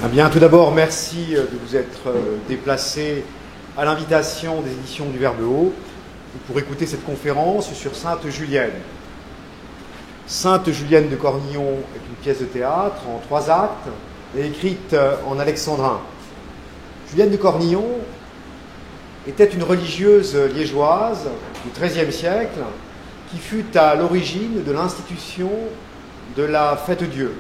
Eh bien, tout d'abord, merci de vous être déplacés à l'invitation des éditions du Verbe Haut pour écouter cette conférence sur Sainte Julienne. Sainte Julienne de Cornillon est une pièce de théâtre en 3 actes et écrite en alexandrin. Julienne de Cornillon était une religieuse liégeoise du XIIIe siècle qui fut à l'origine de l'institution de la Fête-Dieu.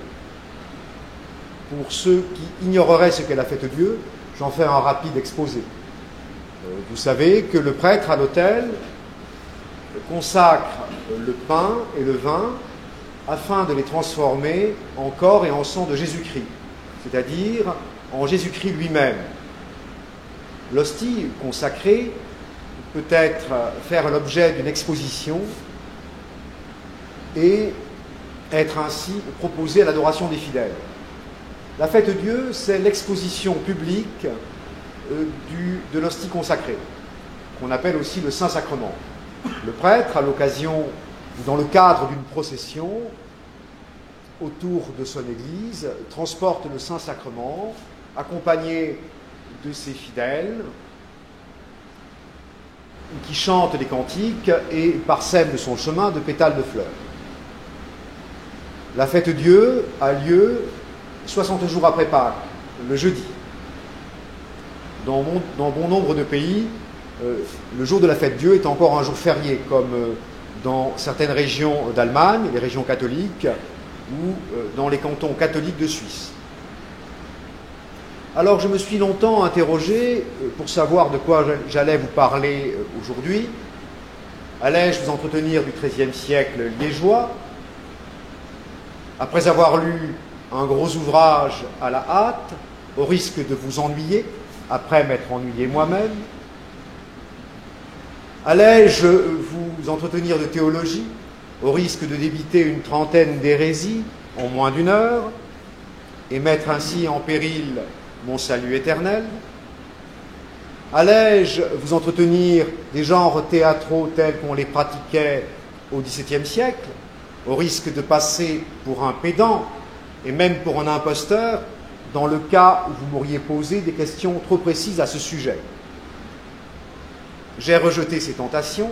Pour ceux qui ignoreraient ce qu'est la Fête-Dieu, j'en fais un rapide exposé. Vous savez que le prêtre à l'autel consacre le pain et le vin afin de les transformer en corps et en sang de Jésus-Christ, c'est-à-dire en Jésus-Christ lui-même. L'hostie consacrée peut faire l'objet d'une exposition et être ainsi proposée à l'adoration des fidèles. La Fête-Dieu, c'est l'exposition publique de l'hostie consacrée, qu'on appelle aussi le Saint-Sacrement. Le prêtre, à l'occasion ou dans le cadre d'une procession autour de son église, transporte le Saint-Sacrement, accompagné de ses fidèles, qui chantent des cantiques et parsèment son chemin de pétales de fleurs. La Fête-Dieu a lieu 60 jours après Pâques, le jeudi. Dans bon nombre de pays, le jour de la Fête-Dieu est encore un jour férié, comme dans certaines régions d'Allemagne, les régions catholiques, ou dans les cantons catholiques de Suisse. Alors je me suis longtemps interrogé pour savoir de quoi j'allais vous parler aujourd'hui. Allais-je vous entretenir du XIIIe siècle liégeois? Après avoir lu un gros ouvrage à la hâte, au risque de vous ennuyer, après m'être ennuyé moi-même? Allais-je vous entretenir de théologie, au risque de débiter une trentaine d'hérésies en moins d'1 heure, et mettre ainsi en péril mon salut éternel? Allais-je vous entretenir des genres théâtraux tels qu'on les pratiquait au XVIIe siècle, au risque de passer pour un pédant, et même pour un imposteur, dans le cas où vous m'auriez posé des questions trop précises à ce sujet? J'ai rejeté ces tentations,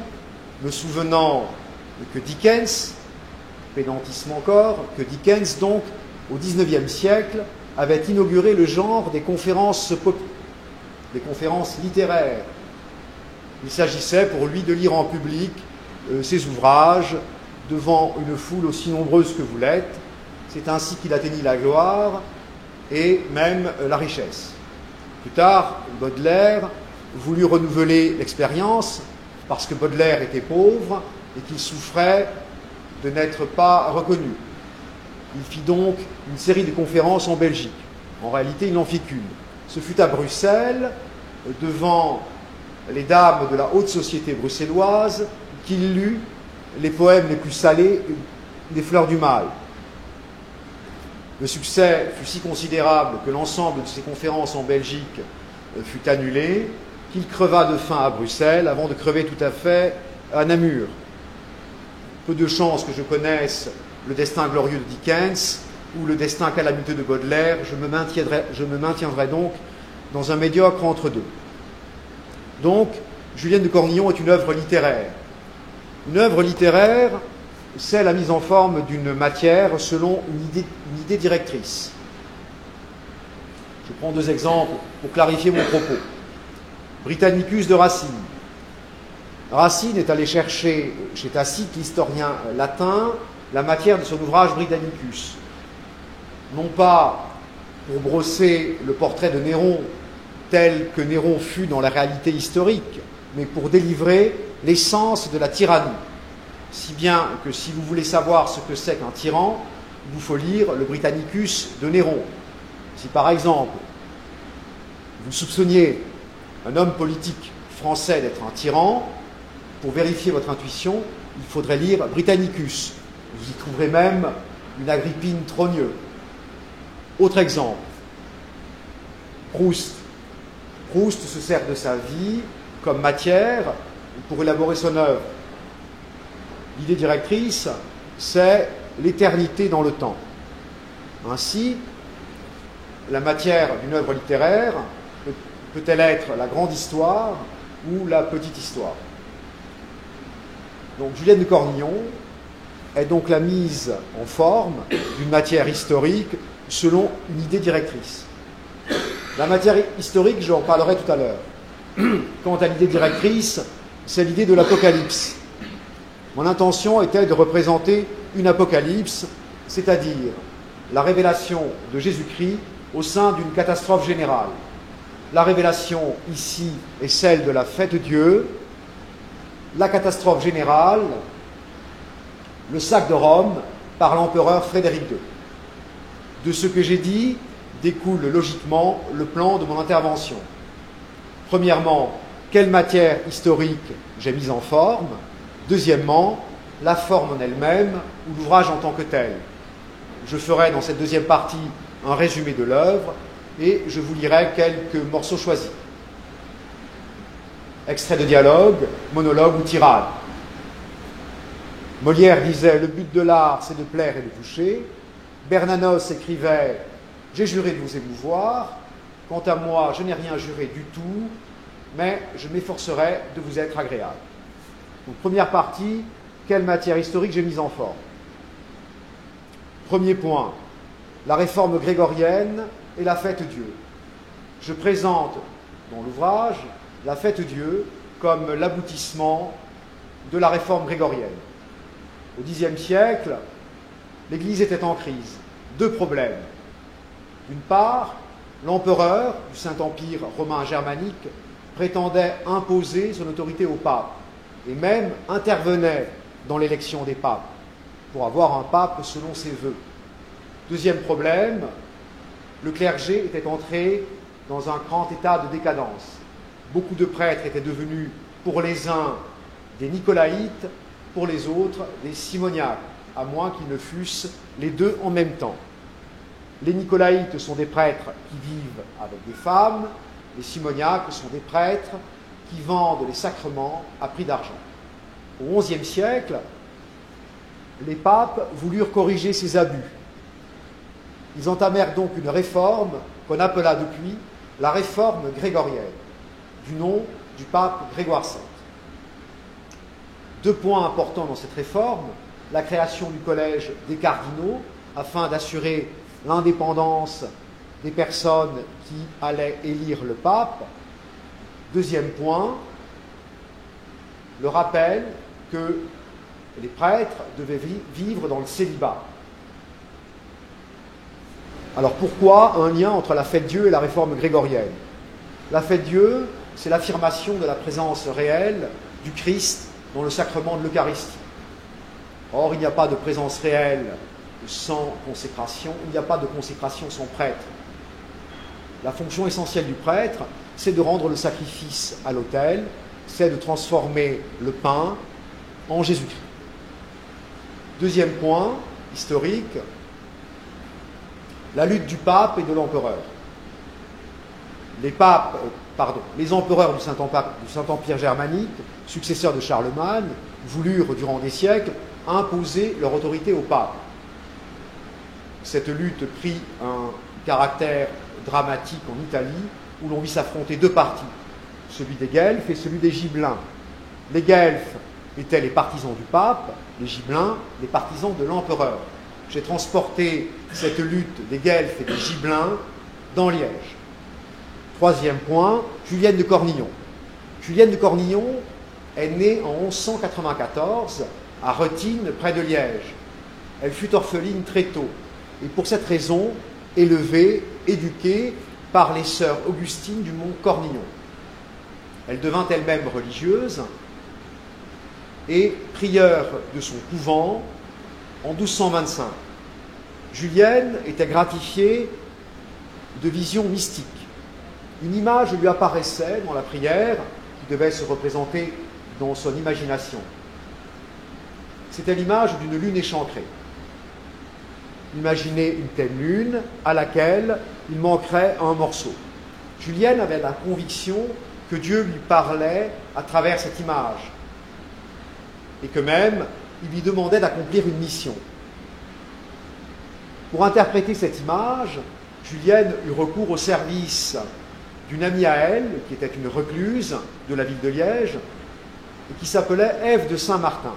me souvenant que Dickens, pédantisme encore, que Dickens, donc, au XIXe siècle, avait inauguré le genre des conférences littéraires. Il s'agissait pour lui de lire en public ses ouvrages devant une foule aussi nombreuse que vous l'êtes. C'est ainsi qu'il atteignit la gloire et même la richesse. Plus tard, Baudelaire voulut renouveler l'expérience parce que Baudelaire était pauvre et qu'il souffrait de n'être pas reconnu. Il fit donc une série de conférences en Belgique. En réalité, il n'en fit qu'une. Ce fut à Bruxelles, devant les dames de la haute société bruxelloise, qu'il lut les poèmes les plus salés des Fleurs du Mal. Le succès fut si considérable que l'ensemble de ses conférences en Belgique fut annulé, qu'il creva de faim à Bruxelles avant de crever tout à fait à Namur. Peu de chances que je connaisse le destin glorieux de Dickens ou le destin calamiteux de Baudelaire. Je me maintiendrai donc dans un médiocre entre deux. Donc, Julienne de Cornillon est une œuvre littéraire. Une œuvre littéraire, c'est la mise en forme d'une matière selon une idée directrice. Je prends 2 exemples pour clarifier mon propos. Britannicus de Racine. Racine est allé chercher chez Tacite, l'historien latin, la matière de son ouvrage Britannicus. Non pas pour brosser le portrait de Néron tel que Néron fut dans la réalité historique, mais pour délivrer l'essence de la tyrannie. Si bien que si vous voulez savoir ce que c'est qu'un tyran, il vous faut lire le Britannicus de Néron. Si par exemple, vous soupçonniez un homme politique français d'être un tyran, pour vérifier votre intuition, il faudrait lire Britannicus. Vous y trouverez même une Agrippine trogneux. Autre exemple, Proust. Proust se sert de sa vie comme matière pour élaborer son œuvre. L'idée directrice, c'est l'éternité dans le temps. Ainsi, la matière d'une œuvre littéraire peut-elle être la grande histoire ou la petite histoire? Donc Julienne de Cornillon est donc la mise en forme d'une matière historique selon une idée directrice. La matière historique, j'en parlerai tout à l'heure. Quant à l'idée directrice, c'est l'idée de l'Apocalypse. Mon intention était de représenter une apocalypse, c'est-à-dire la révélation de Jésus-Christ au sein d'une catastrophe générale. La révélation ici est celle de la fête Dieu, la catastrophe générale, le sac de Rome par l'empereur Frédéric II. De ce que j'ai dit découle logiquement le plan de mon intervention. Premièrement, quelle matière historique j'ai mise en forme. Deuxièmement, la forme en elle-même ou l'ouvrage en tant que tel. Je ferai dans cette deuxième partie un résumé de l'œuvre et je vous lirai quelques morceaux choisis. Extrait de dialogue, monologue ou tirade. Molière disait « Le but de l'art, c'est de plaire et de toucher ». Bernanos écrivait « J'ai juré de vous émouvoir. Quant à moi, je n'ai rien juré du tout, mais je m'efforcerai de vous être agréable. » Donc, première partie, quelle matière historique j'ai mise en forme? Premier point, la réforme grégorienne et la fête Dieu. Je présente dans l'ouvrage la fête Dieu comme l'aboutissement de la réforme grégorienne. Au Xe siècle, l'Église était en crise. Deux problèmes. D'une part, l'empereur du Saint-Empire romain germanique prétendait imposer son autorité au pape et même intervenait dans l'élection des papes pour avoir un pape selon ses vœux. Deuxième problème, le clergé était entré dans un grand état de décadence. Beaucoup de prêtres étaient devenus, pour les uns, des nicolaïtes, pour les autres, des simoniaques, à moins qu'ils ne fussent les deux en même temps. Les nicolaïtes sont des prêtres qui vivent avec des femmes, les simoniaques sont des prêtres qui vendent les sacrements à prix d'argent. Au XIe siècle, les papes voulurent corriger ces abus. Ils entamèrent donc une réforme qu'on appela depuis la réforme grégorienne, du nom du pape Grégoire V. Deux points importants dans cette réforme, la création du collège des cardinaux, afin d'assurer l'indépendance des personnes qui allaient élire le pape. Deuxième point, le rappel que les prêtres devaient vivre dans le célibat. Alors pourquoi un lien entre la fête Dieu et la réforme grégorienne? La fête Dieu, c'est l'affirmation de la présence réelle du Christ dans le sacrement de l'Eucharistie. Or, il n'y a pas de présence réelle sans consécration, il n'y a pas de consécration sans prêtre. La fonction essentielle du prêtre, c'est de rendre le sacrifice à l'autel, c'est de transformer le pain en Jésus-Christ. Deuxième point historique, la lutte du pape et de l'empereur. Les empereurs du Saint-Empire germanique, successeurs de Charlemagne, voulurent durant des siècles imposer leur autorité au pape. Cette lutte prit un caractère dramatique en Italie, où l'on vit s'affronter deux partis, celui des Guelfes et celui des Gibelins. Les Guelfes étaient les partisans du pape, les Gibelins les partisans de l'empereur. J'ai transporté cette lutte des Guelfes et des Gibelins dans Liège. Troisième point, Julienne de Cornillon. Julienne de Cornillon est née en 1194 à Rethines, près de Liège. Elle fut orpheline très tôt et pour cette raison élevée, éduquée par les sœurs Augustines du mont Cornillon. Elle devint elle-même religieuse et prieure de son couvent en 1225. Julienne était gratifiée de visions mystiques. Une image lui apparaissait dans la prière qui devait se représenter dans son imagination. C'était l'image d'une lune échancrée. Imaginez une telle lune à laquelle il manquerait un morceau. Julienne avait la conviction que Dieu lui parlait à travers cette image et que même il lui demandait d'accomplir une mission. Pour interpréter cette image, Julienne eut recours au service d'une amie à elle, qui était une recluse de la ville de Liège, et qui s'appelait Ève de Saint-Martin.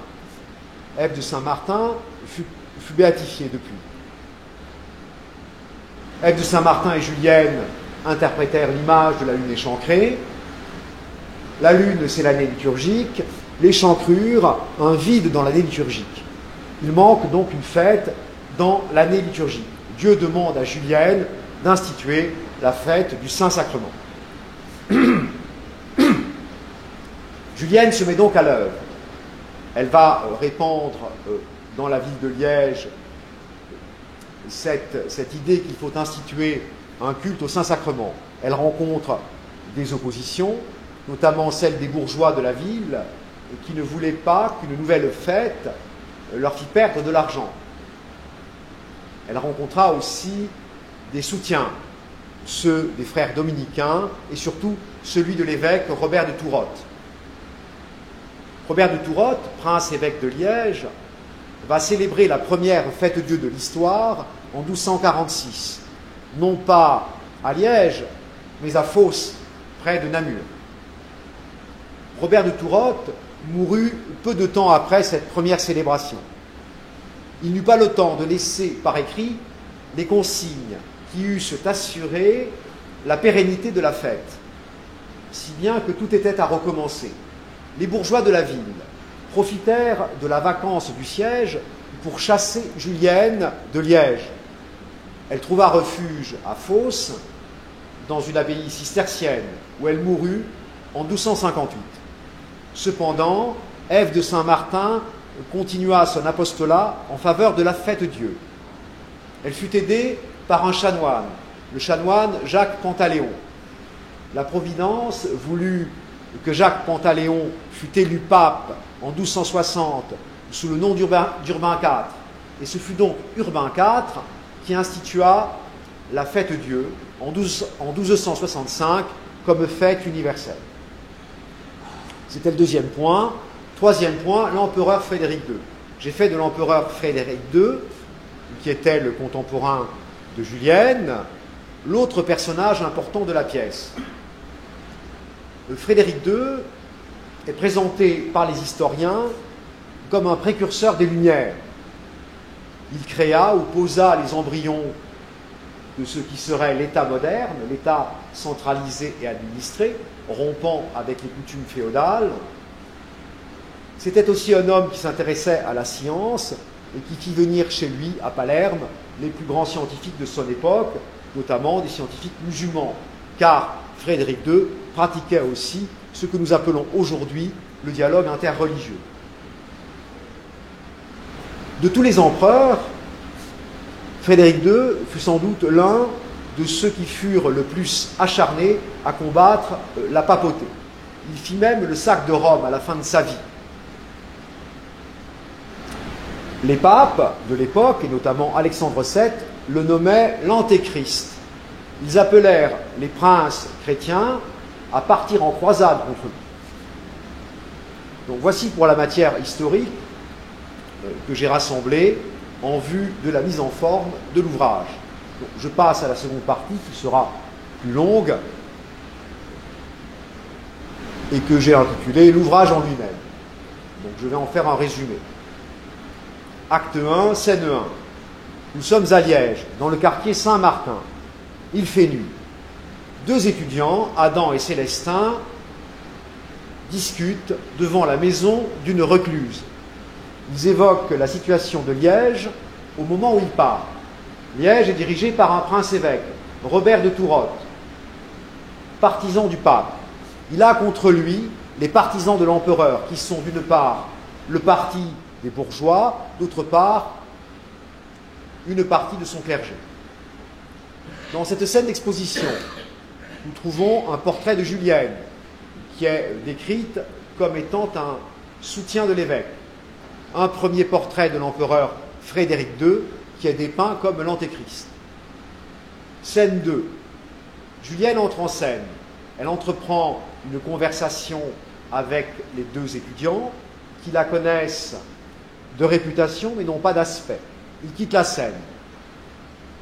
Ève de Saint-Martin fut béatifiée depuis. Ève de Saint-Martin et Julienne interprétèrent l'image de la lune échancrée. La lune, c'est l'année liturgique. L'échancrure, un vide dans l'année liturgique. Il manque donc une fête dans l'année liturgique. Dieu demande à Julienne d'instituer la fête du Saint-Sacrement. Julienne se met donc à l'œuvre. Elle va répandre dans la ville de Liège cette idée qu'il faut instituer un culte au Saint-Sacrement. Elle rencontre des oppositions, notamment celle des bourgeois de la ville, qui ne voulaient pas qu'une nouvelle fête leur fit perdre de l'argent. Elle rencontra aussi des soutiens, ceux des frères dominicains et surtout celui de l'évêque Robert de Tourotte. Robert de Tourotte, prince-évêque de Liège, va célébrer la première fête-dieu de l'histoire en 1246, non pas à Liège, mais à Fos, près de Namur. Robert de Tourotte mourut peu de temps après cette première célébration. Il n'eut pas le temps de laisser par écrit les consignes qui eussent assuré la pérennité de la fête, si bien que tout était à recommencer. Les bourgeois de la ville profitèrent de la vacance du siège pour chasser Julienne de Liège. Elle trouva refuge à Fos, dans une abbaye cistercienne, où elle mourut en 1258. Cependant, Ève de Saint-Martin continua son apostolat en faveur de la fête-dieu. Elle fut aidée par un chanoine, le chanoine Jacques Pantaléon. La Providence voulut que Jacques Pantaléon fût élu pape en 1260 sous le nom d'Urbain IV. Et ce fut donc Urbain IV qui institua la fête-dieu en 1265 comme fête universelle. C'était le deuxième point. Troisième point, l'empereur Frédéric II. J'ai fait de l'empereur Frédéric II, qui était le contemporain de Julienne, l'autre personnage important de la pièce. Frédéric II est présenté par les historiens comme un précurseur des Lumières. Il créa ou posa les embryons de ce qui serait l'État moderne, l'État centralisé et administré, rompant avec les coutumes féodales. C'était aussi un homme qui s'intéressait à la science et qui fit venir chez lui, à Palerme, les plus grands scientifiques de son époque, notamment des scientifiques musulmans, car Frédéric II pratiquait aussi ce que nous appelons aujourd'hui le dialogue interreligieux. De tous les empereurs, Frédéric II fut sans doute l'un de ceux qui furent le plus acharnés à combattre la papauté. Il fit même le sac de Rome à la fin de sa vie. Les papes de l'époque, et notamment Alexandre VII, le nommaient l'Antéchrist. Ils appelèrent les princes chrétiens à partir en croisade contre lui. Donc voici pour la matière historique que j'ai rassemblée en vue de la mise en forme de l'ouvrage. Donc, je passe à la seconde partie qui sera plus longue et que j'ai intitulée l'ouvrage en lui-même. Donc je vais en faire un résumé. Acte 1, scène 1. Nous sommes à Liège, dans le quartier Saint-Martin. Il fait nuit. Deux étudiants, Adam et Célestin, discutent devant la maison d'une recluse. Ils évoquent la situation de Liège au moment où ils parlent. Liège est dirigé par un prince-évêque, Robert de Tourotte, partisan du pape. Il a contre lui les partisans de l'empereur, qui sont d'une part le parti des bourgeois, d'autre part une partie de son clergé. Dans cette scène d'exposition, nous trouvons un portrait de Julienne, qui est décrite comme étant un soutien de l'évêque. Un premier portrait de l'empereur Frédéric II, qui est dépeint comme l'Antéchrist. Scène 2. Julienne entre en scène. Elle entreprend une conversation avec les deux étudiants qui la connaissent de réputation mais non pas d'aspect. Ils quittent la scène.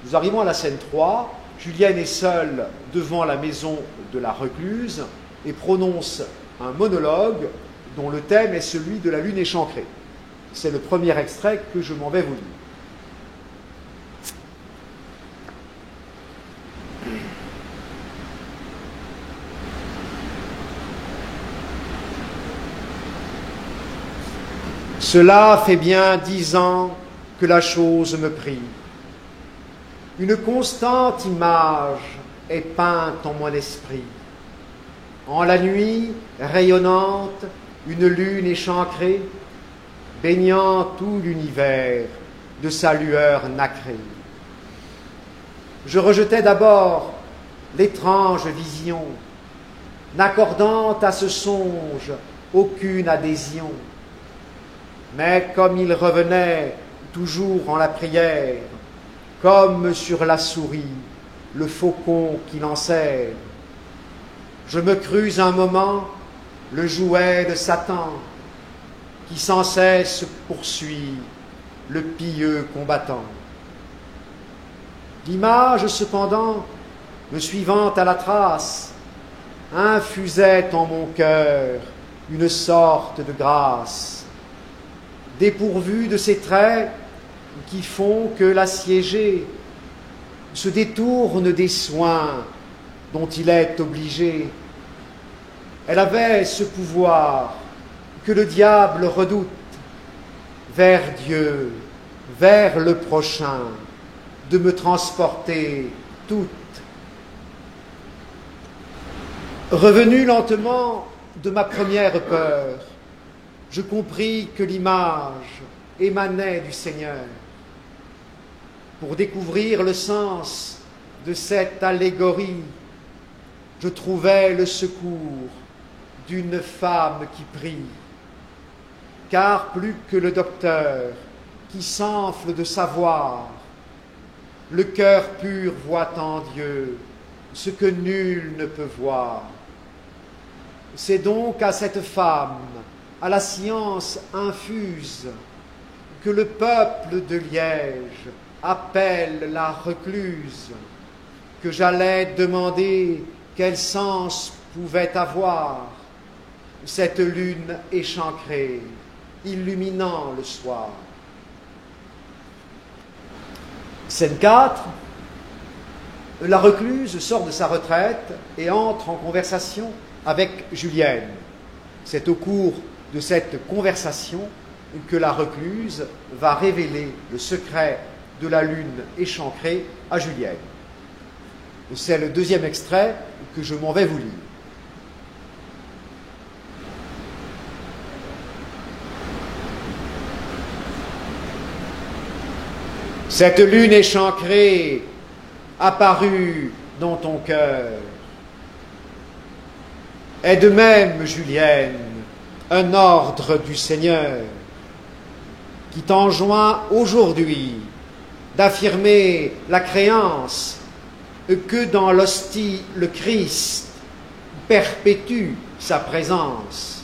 Nous arrivons à la scène 3 Julienne est seule devant la maison de la recluse et prononce un monologue dont le thème est celui de la lune échancrée. C'est le premier extrait que je m'en vais vous lire. Cela fait bien 10 ans que la chose me prie. Une constante image est peinte en mon esprit. En la nuit rayonnante, une lune échancrée, baignant tout l'univers de sa lueur nacrée. Je rejetais d'abord l'étrange vision, n'accordant à ce songe aucune adhésion. Mais comme il revenait toujours en la prière, comme sur la souris, le faucon qui l'enserre, je me crus un moment le jouet de Satan, qui sans cesse poursuit le pieux combattant. L'image, cependant, me suivant à la trace, infusait en mon cœur une sorte de grâce, dépourvu de ces traits qui font que l'assiégé se détourne des soins dont il est obligé. Elle avait ce pouvoir que le diable redoute, vers Dieu, vers le prochain, de me transporter toute. Revenu lentement de ma première peur, je compris que l'image émanait du Seigneur. Pour découvrir le sens de cette allégorie, je trouvais le secours d'une femme qui prie. Car plus que le docteur qui s'enfle de savoir, le cœur pur voit en Dieu ce que nul ne peut voir. C'est donc à cette femme, à la science infuse, que le peuple de Liège appelle la recluse, que j'allais demander quel sens pouvait avoir cette lune échancrée, illuminant le soir. Scène 4. La recluse sort de sa retraite et entre en conversation avec Julienne. C'est au cours de cette conversation que la recluse va révéler le secret de la lune échancrée à Julienne. C'est le deuxième extrait que je m'en vais vous lire. Cette lune échancrée apparue dans ton cœur est de même, Julienne, un ordre du Seigneur qui t'enjoint aujourd'hui d'affirmer la créance que dans l'hostie le Christ perpétue sa présence.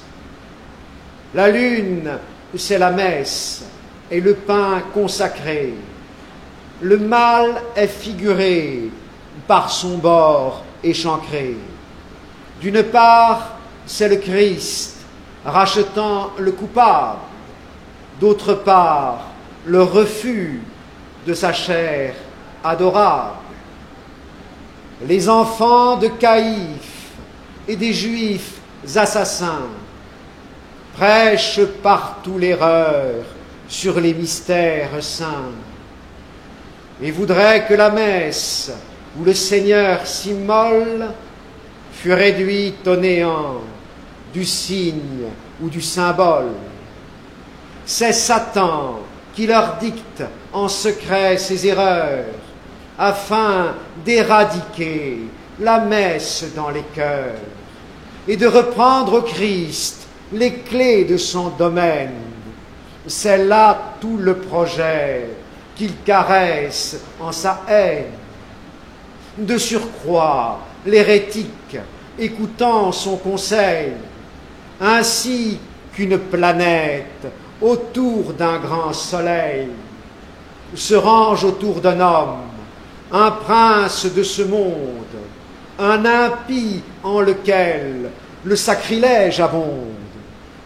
La lune, c'est la messe et le pain consacré. Le mal est figuré par son bord échancré. D'une part, c'est le Christ rachetant le coupable. D'autre part, le refus de sa chair adorable. Les enfants de Caïphe et des Juifs assassins prêchent partout l'erreur sur les mystères saints et voudraient que la messe où le Seigneur s'immole fût réduite au néant du signe ou du symbole. C'est Satan qui leur dicte en secret ses erreurs afin d'éradiquer la messe dans les cœurs et de reprendre au Christ les clés de son domaine. C'est là tout le projet qu'il caresse en sa haine. De surcroît, l'hérétique, écoutant son conseil, ainsi qu'une planète autour d'un grand soleil, se range autour d'un homme un prince de ce monde, un impie en lequel le sacrilège abonde,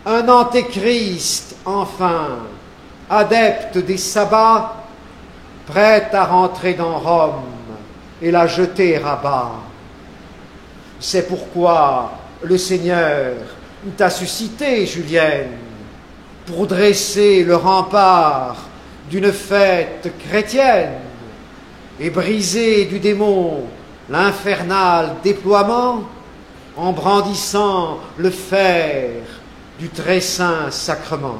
un antéchrist enfin, adepte des sabbats, prêt à rentrer dans Rome et la jeter à bas. C'est pourquoi le Seigneur t'a suscité, Julienne, pour dresser le rempart d'une fête chrétienne et briser du démon l'infernal déploiement en brandissant le fer du très saint sacrement.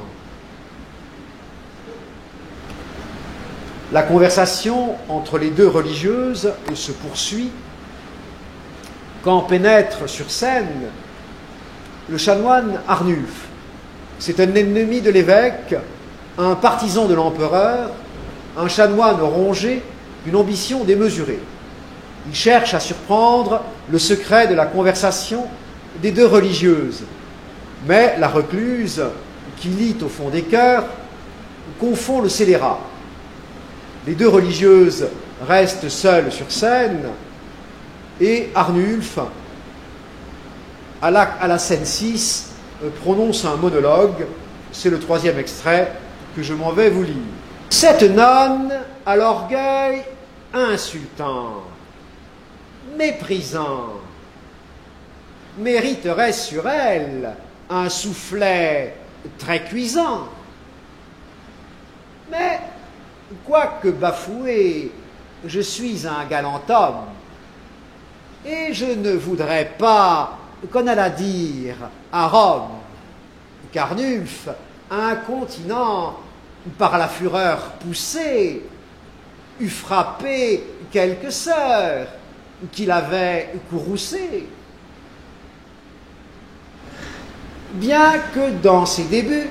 La conversation entre les deux religieuses se poursuit quand pénètre sur scène le chanoine Arnulfe. C'est un ennemi de l'évêque, un partisan de l'empereur, un chanoine rongé d'une ambition démesurée. Il cherche à surprendre le secret de la conversation des deux religieuses. Mais la recluse, qui lit au fond des cœurs, confond le scélérat. Les deux religieuses restent seules sur scène et Arnulfe, à la scène 6, prononce un monologue. C'est le 3e extrait que je m'en vais vous lire. Cette nonne à l'orgueil insultant, méprisant, mériterait sur elle un soufflet très cuisant. Mais, quoique bafoué, je suis un galant homme, et je ne voudrais pas qu'on allât dire à Rome qu'Arnulfe, incontinent par la fureur poussée, eût frappé quelques sœurs qu'il avait courroucées. Bien que dans ses débuts,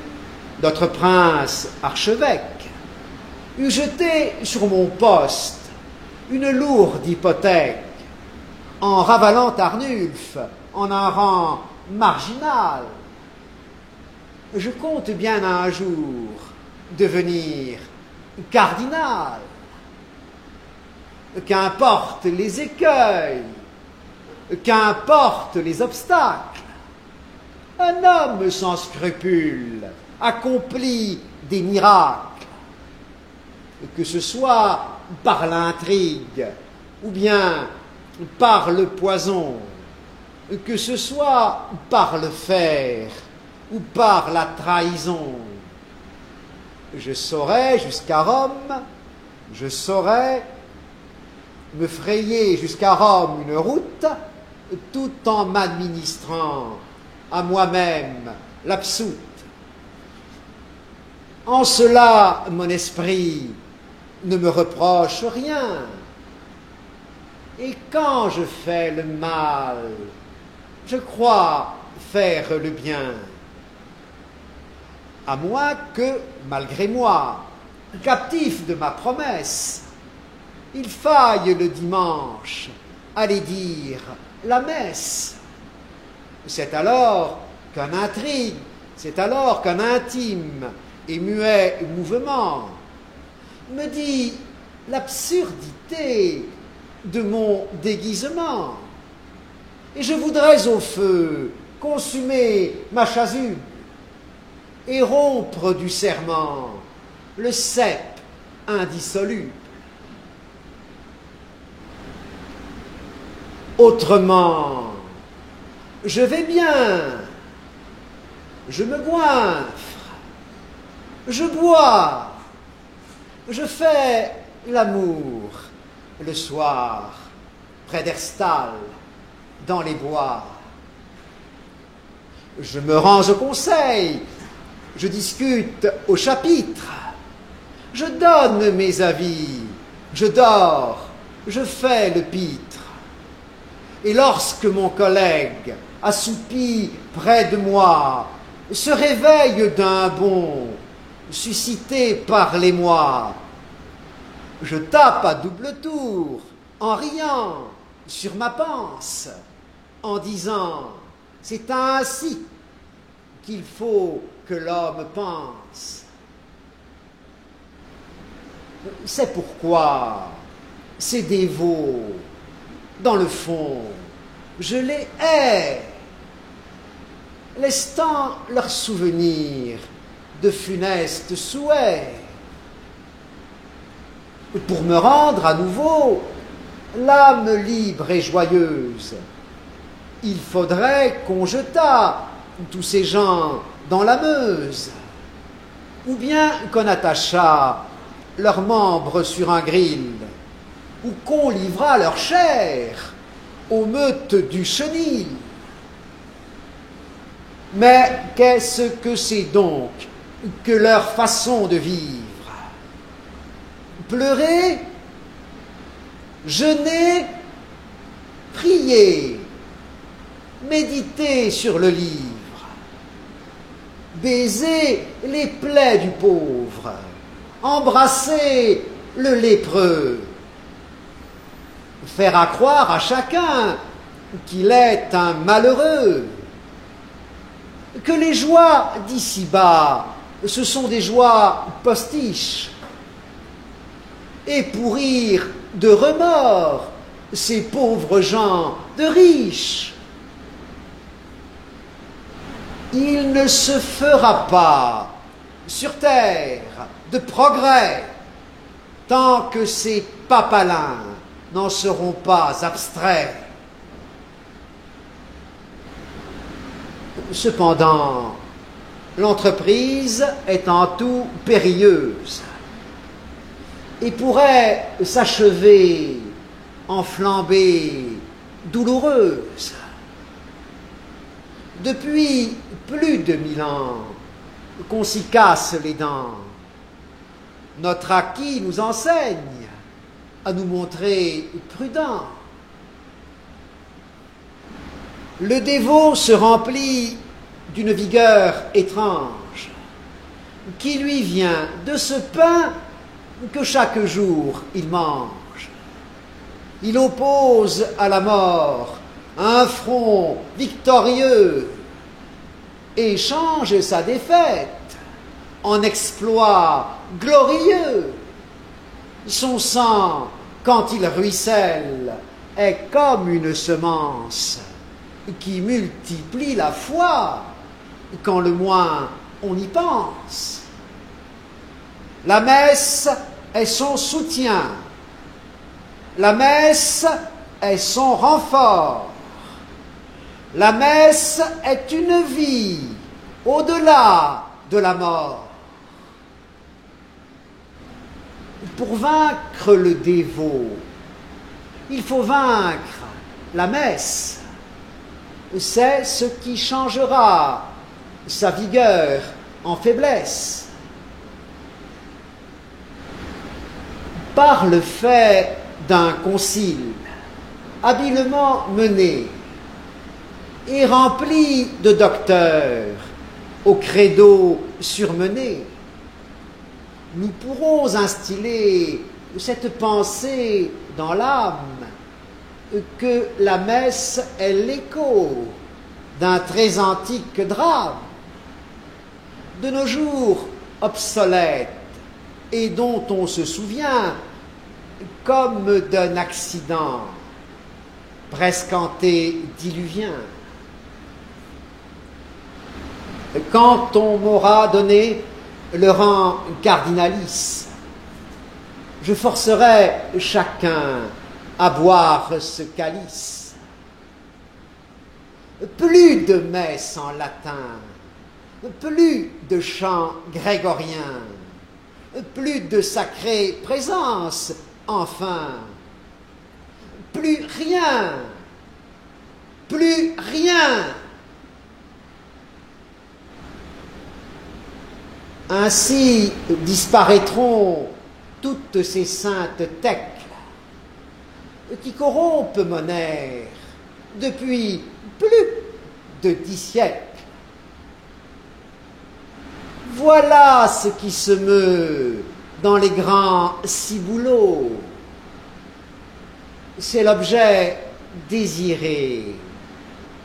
notre prince archevêque eût jeté sur mon poste une lourde hypothèque en ravalant Arnulfe en un rang marginal, je compte bien un jour devenir cardinal. Qu'importe les écueils, qu'importe les obstacles, un homme sans scrupules accomplit des miracles, que ce soit par l'intrigue ou bien par le poison, que ce soit par le fer ou par la trahison. Je saurais jusqu'à Rome, je saurais me frayer jusqu'à Rome une route, tout en m'administrant à moi-même l'absoute. En cela, mon esprit ne me reproche rien. Et quand je fais le mal, je crois faire le bien. À moins que, malgré moi, captif de ma promesse, il faille le dimanche aller dire la messe. C'est alors qu'un intrigue, c'est alors qu'un intime et muet mouvement me dit l'absurdité de mon déguisement. Et je voudrais au feu consumer ma chasuble et rompre du serment le cep indissoluble. Autrement, je vais bien, je me goinfre, je bois, je fais l'amour le soir, près d'Herstal, dans les bois. Je me rends au conseil, je discute au chapitre, je donne mes avis, je dors, je fais le pitre. Et lorsque mon collègue, assoupi près de moi, se réveille d'un bond, suscité par l'émoi, je tape à double tour, en riant, sur ma panse, en disant « c'est ainsi qu'il faut que l'homme pense ». C'est pourquoi ces dévots, dans le fond, je les hais, laissant leurs souvenirs de funestes souhaits. Pour me rendre à nouveau l'âme libre et joyeuse, il faudrait qu'on jetât tous ces gens dans la Meuse, ou bien qu'on attachât leurs membres sur un grill, ou qu'on livrât leur chair aux meutes du chenil. Mais qu'est-ce que c'est donc que leur façon de vivre? Pleurer, jeûner, prier, méditer sur le livre, baiser les plaies du pauvre, embrasser le lépreux, faire accroire à chacun qu'il est un malheureux, que les joies d'ici-bas, ce sont des joies postiches, et pourrir de remords ces pauvres gens de riches. Il ne se fera pas sur terre de progrès tant que ces papalins n'en seront pas abstraits. Cependant, l'entreprise est en tout périlleuse et pourrait s'achever en flambée douloureuse. Depuis plus de 1000 ans qu'on s'y casse les dents, notre acquis nous enseigne à nous montrer prudents. Le dévot se remplit d'une vigueur étrange qui lui vient de ce pain que chaque jour il mange. Il oppose à la mort un front victorieux et change sa défaite en exploit glorieux. Son sang, quand il ruisselle, est comme une semence qui multiplie la foi quand le moins on y pense. La messe est son soutien, la messe est son renfort, la messe est une vie au-delà de la mort. Pour vaincre le dévot, il faut vaincre la messe. C'est ce qui changera sa vigueur en faiblesse. Par le fait d'un concile habilement mené et rempli de docteurs au credo surmené, nous pourrons instiller cette pensée dans l'âme que la messe est l'écho d'un très antique drame, de nos jours obsolète et dont on se souvient comme d'un accident presque antédiluvien. Quand on m'aura donné le rang cardinalice, je forcerai chacun à boire ce calice. Plus de messes en latin, plus de chants grégoriens, plus de sacrée présence, enfin, plus rien, plus rien. Ainsi disparaîtront toutes ces saintes tecles qui corrompent mon air depuis plus de 10 siècles. Voilà ce qui se meut dans les grands ciboulots. C'est l'objet désiré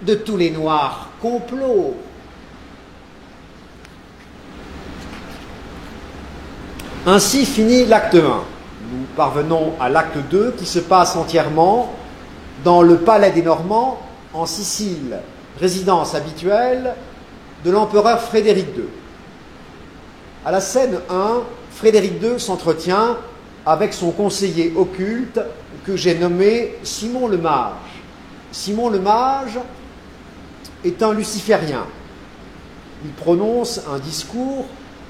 de tous les noirs complots. Ainsi finit l'acte 1. Nous parvenons à l'acte 2 qui se passe entièrement dans le palais des Normands en Sicile, résidence habituelle de l'empereur Frédéric II. À la scène 1, Frédéric II s'entretient avec son conseiller occulte que j'ai nommé Simon le Mage. Simon le Mage est un luciférien. Il prononce un discours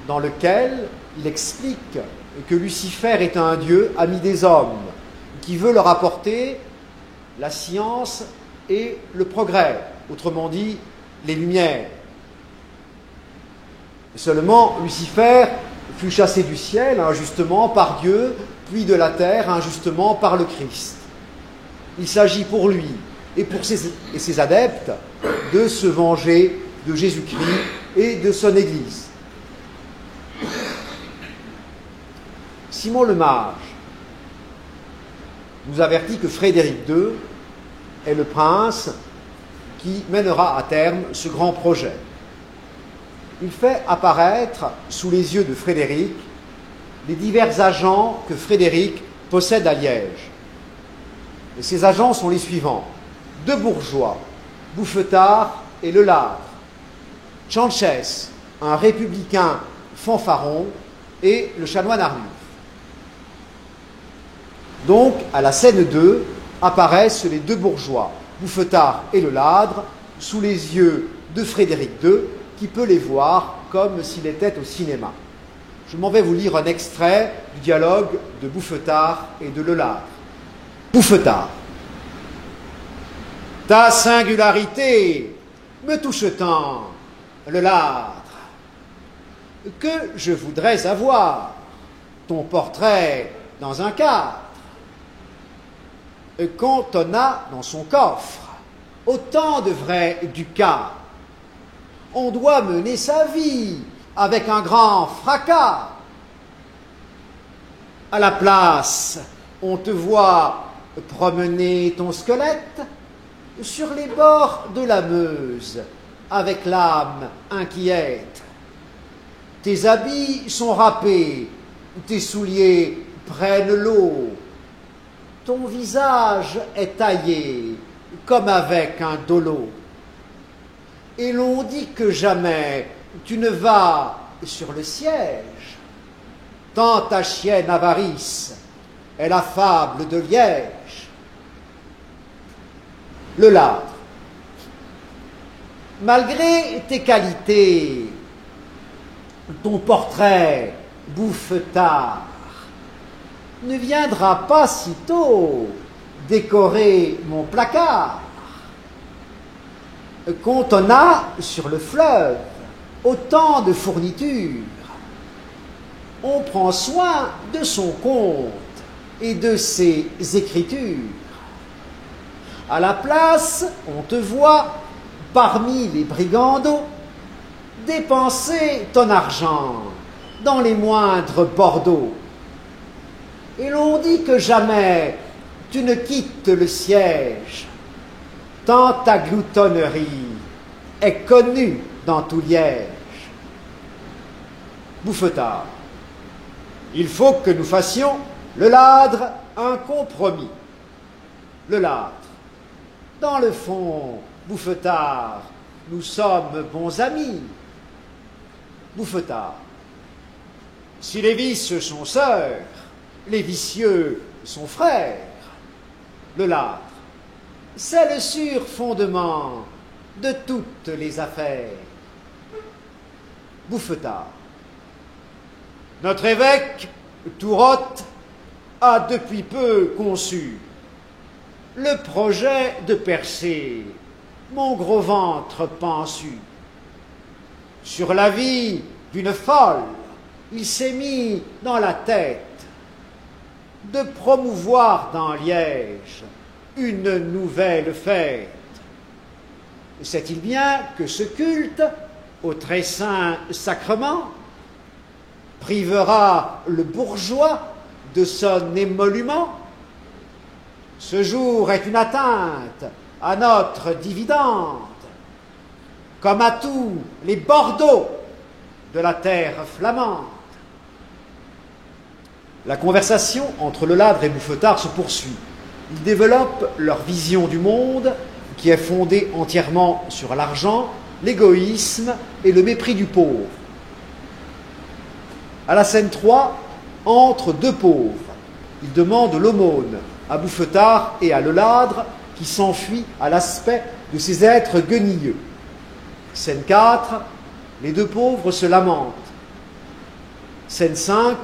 dans lequel il explique que Lucifer est un dieu ami des hommes, qui veut leur apporter la science et le progrès, autrement dit, les lumières. Seulement, Lucifer fut chassé du ciel injustement par Dieu, puis de la terre injustement par le Christ. Il s'agit pour lui et pour ses adeptes de se venger de Jésus-Christ et de son Église. Simon le Mage nous avertit que Frédéric II est le prince qui mènera à terme ce grand projet. Il fait apparaître sous les yeux de Frédéric les divers agents que Frédéric possède à Liège. Et ces agents sont les suivants: deux bourgeois, Bouffetard et Leladre, Chanchès, un républicain fanfaron, et le chanoine Arnulf. Donc, à la scène 2, apparaissent les deux bourgeois, Bouffetard et Leladre, sous les yeux de Frédéric II, qui peut les voir comme s'il était au cinéma. Je m'en vais vous lire un extrait du dialogue de Bouffetard et de Leladre. Bouffetard. Ta singularité me touche tant, Leladre, que je voudrais avoir ton portrait dans un cadre. Quand on a dans son coffre autant de vrais ducats, on doit mener sa vie avec un grand fracas. À la place, on te voit promener ton squelette sur les bords de la Meuse avec l'âme inquiète. Tes habits sont râpés, tes souliers prennent l'eau, ton visage est taillé comme avec un dolo. Et l'on dit que jamais tu ne vas sur le siège, tant ta chienne avarice est la fable de Liège. Leladre. Malgré tes qualités, ton portrait, Bouffetard, ne viendra pas sitôt décorer mon placard. Quand on a sur le fleuve autant de fournitures, on prend soin de son compte et de ses écritures. À la place, on te voit parmi les brigandeaux dépenser ton argent dans les moindres Bordeaux. Et l'on dit que jamais tu ne quittes le siège, tant ta gloutonnerie est connue dans tout Liège. Bouffetard. Il faut que nous fassions, Leladre, un compromis. Leladre. Dans le fond, Bouffetard, nous sommes bons amis. Bouffetard. Si les vices sont sœurs, les vicieux sont frères. Leladre. C'est le sûr fondement de toutes les affaires. Bouffetard. Notre évêque, Tourotte, a depuis peu conçu le projet de percer mon gros ventre pensu. Sur la vie d'une folle, il s'est mis dans la tête de promouvoir dans Liège une nouvelle fête. Sait-il bien que ce culte au très saint sacrement privera le bourgeois de son émolument? Ce jour est une atteinte à notre dividende, comme à tous les Bordeaux de la terre flamande. La conversation entre Ledâtre et Bouffetard se poursuit. Ils développent leur vision du monde qui est fondée entièrement sur l'argent, l'égoïsme et le mépris du pauvre. À la scène 3, entre deux pauvres. Ils demandent l'aumône à Bouffetard et à Ledâtre qui s'enfuit à l'aspect de ces êtres guenilleux. Scène 4, les deux pauvres se lamentent. Scène 5,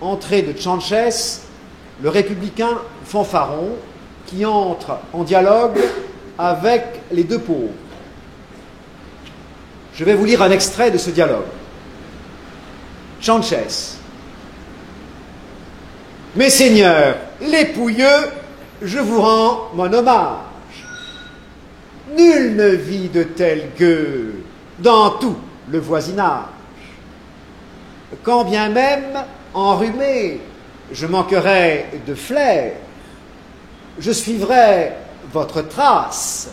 entrée de Tchanches, le républicain fanfaron qui entre en dialogue avec les deux pauvres. Je vais vous lire un extrait de ce dialogue. Tchanches. Mes seigneurs, les pouilleux, je vous rends mon hommage. Nul ne vit de telle gueux dans tout le voisinage. Quand bien même, enrhumé, je manquerai de flair, je suivrai votre trace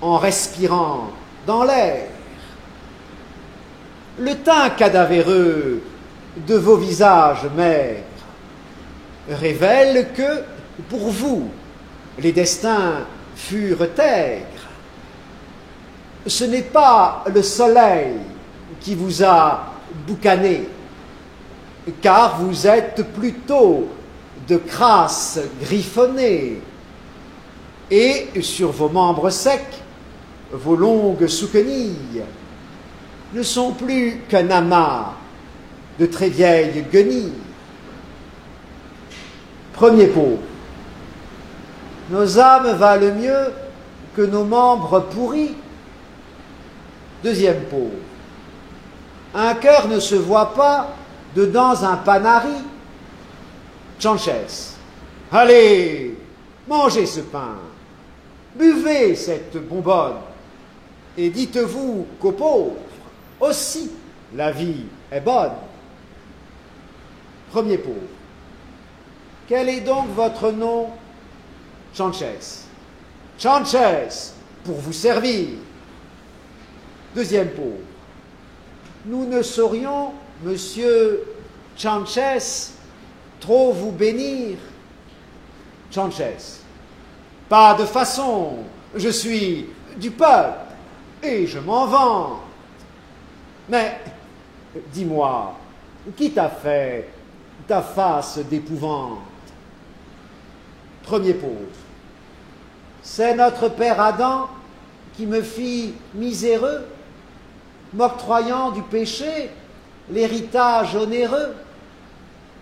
en respirant dans l'air. Le teint cadavéreux de vos visages maigres révèle que, pour vous, les destins furent aigres. Ce n'est pas le soleil qui vous a boucané, car vous êtes plutôt de crasse griffonnée, et sur vos membres secs, vos longues souquenilles ne sont plus qu'un amas de très vieilles guenilles. Premier pauvre. Nos âmes valent mieux que nos membres pourris. Deuxième pauvre. Un cœur ne se voit pas dedans un panari. Tchanches. Allez, mangez ce pain, buvez cette bonbonne, et dites-vous qu'aux pauvres aussi la vie est bonne. Premier pauvre. Quel est donc votre nom? Tchanches. Tchanches, pour vous servir. Deuxième pauvre. Nous ne saurions, monsieur Tchanches, trop vous bénir. Tchanches. Pas de façon, je suis du peuple et je m'en vante. Mais, dis-moi, qui t'a fait ta face d'épouvante? Premier pauvre. C'est notre père Adam qui me fit miséreux, m'octroyant du péché l'héritage onéreux.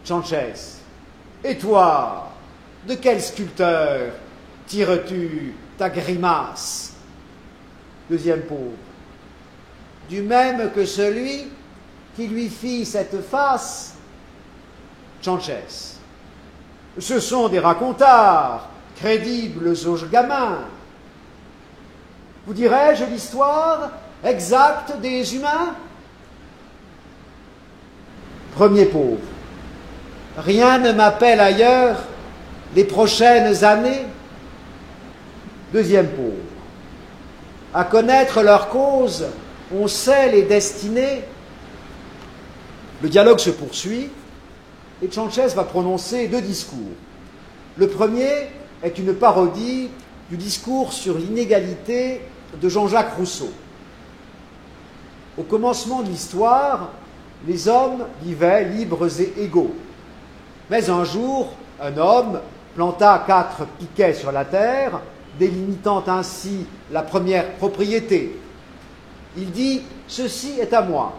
Tchanches. Et toi, de quel sculpteur tires-tu ta grimace? Deuxième pauvre. Du même que celui qui lui fit cette face. Tchanches. Ce sont des racontards, crédibles aux gamins. Vous dirais-je l'histoire exacte des humains? Premier pauvre. Rien ne m'appelle ailleurs les prochaines années. Deuxième pauvre. À connaître leur cause, on sait les destinées. Le dialogue se poursuit et Tchanches va prononcer deux discours. Le premier est une parodie du discours sur l'inégalité de Jean-Jacques Rousseau. Au commencement de l'histoire, les hommes vivaient libres et égaux. Mais un jour, un homme planta 4 piquets sur la terre, délimitant ainsi la première propriété. Il dit « Ceci est à moi ».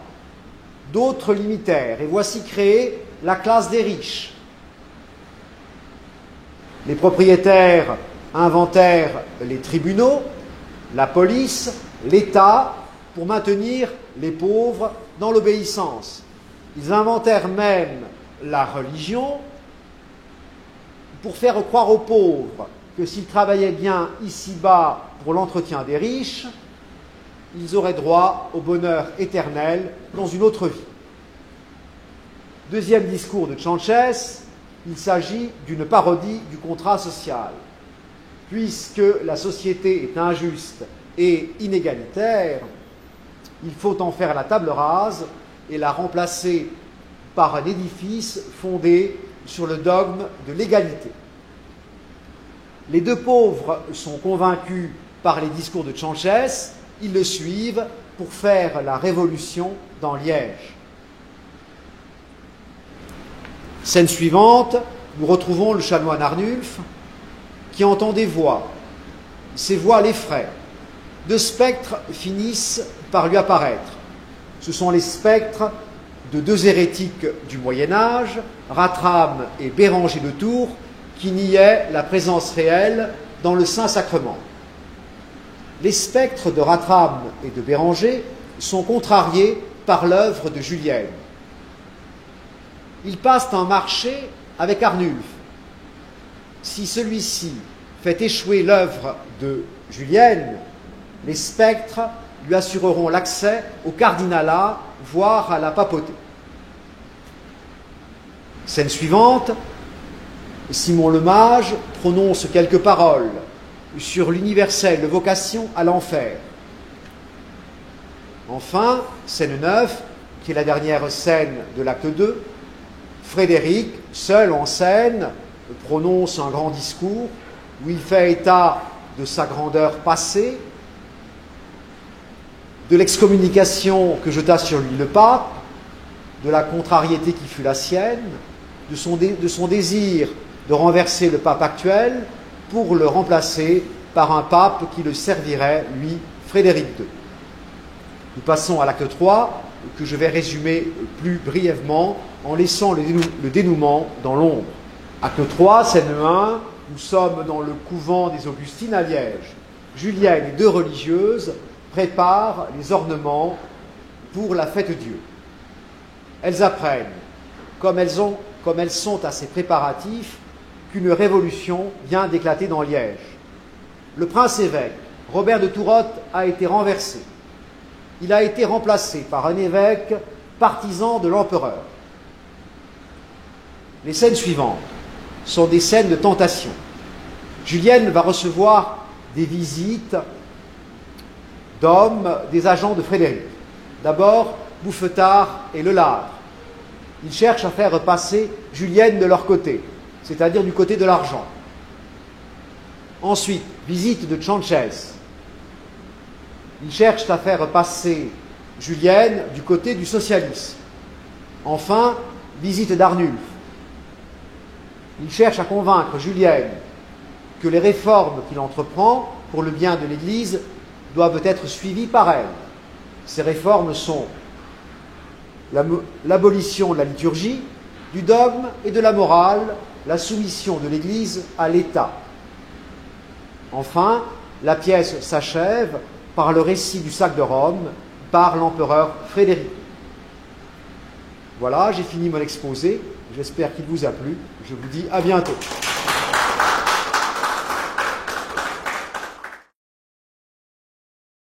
D'autres l'imitèrent, et voici créée la classe des riches. Les propriétaires inventèrent les tribunaux, la police, l'État, pour maintenir les pauvres dans l'obéissance. Ils inventèrent même la religion pour faire croire aux pauvres que s'ils travaillaient bien ici-bas pour l'entretien des riches, ils auraient droit au bonheur éternel dans une autre vie. Deuxième discours de Tchanches, il s'agit d'une parodie du contrat social. Puisque la société est injuste et inégalitaire, il faut en faire la table rase et la remplacer par un édifice fondé sur le dogme de l'égalité. Les deux pauvres sont convaincus par les discours de Chánchez, ils le suivent pour faire la révolution dans Liège. Scène suivante, nous retrouvons le chanoine Arnulf qui entend des voix. Ces voix l'effraient. Deux spectres finissent par lui apparaître. Ce sont les spectres de deux hérétiques du Moyen-Âge, Ratram et Béranger de Tours, qui niaient la présence réelle dans le Saint-Sacrement. Les spectres de Ratram et de Béranger sont contrariés par l'œuvre de Julienne. Ils passent un marché avec Arnulf. Si celui-ci fait échouer l'œuvre de Julienne, les spectres lui assureront l'accès au cardinalat, voire à la papauté. Scène suivante, Simon le Mage prononce quelques paroles sur l'universelle vocation à l'enfer. Enfin, scène 9, qui est la dernière scène de l'acte 2, Frédéric, seul en scène, prononce un grand discours où il fait état de sa grandeur passée, de l'excommunication que jeta sur lui le pape, de la contrariété qui fut la sienne, de son désir de renverser le pape actuel pour le remplacer par un pape qui le servirait, lui, Frédéric II. Nous passons à l'acte 3, que je vais résumer plus brièvement en laissant le dénouement dans l'ombre. Acte 3, scène 1, nous sommes dans le couvent des Augustines à Liège. Julienne et deux religieuses préparent les ornements pour la fête Dieu. Elles apprennent, comme elles sont à ces préparatifs, qu'une révolution vient d'éclater dans Liège. Le prince-évêque, Robert de Tourotte, a été renversé. Il a été remplacé par un évêque partisan de l'empereur. Les scènes suivantes sont des scènes de tentation. Julienne va recevoir des visites d'hommes, des agents de Frédéric. D'abord, Bouffetard et Leladre. Ils cherchent à faire passer Julienne de leur côté, c'est-à-dire du côté de l'argent. Ensuite, visite de Chánchez. Ils cherchent à faire passer Julienne du côté du socialisme. Enfin, visite d'Arnulf. Ils cherchent à convaincre Julienne que les réformes qu'il entreprend pour le bien de l'Église doivent être suivies par elle. Ces réformes sont l'abolition de la liturgie, du dogme et de la morale, la soumission de l'Église à l'État. Enfin, la pièce s'achève par le récit du sac de Rome par l'empereur Frédéric. Voilà, j'ai fini mon exposé. J'espère qu'il vous a plu. Je vous dis à bientôt.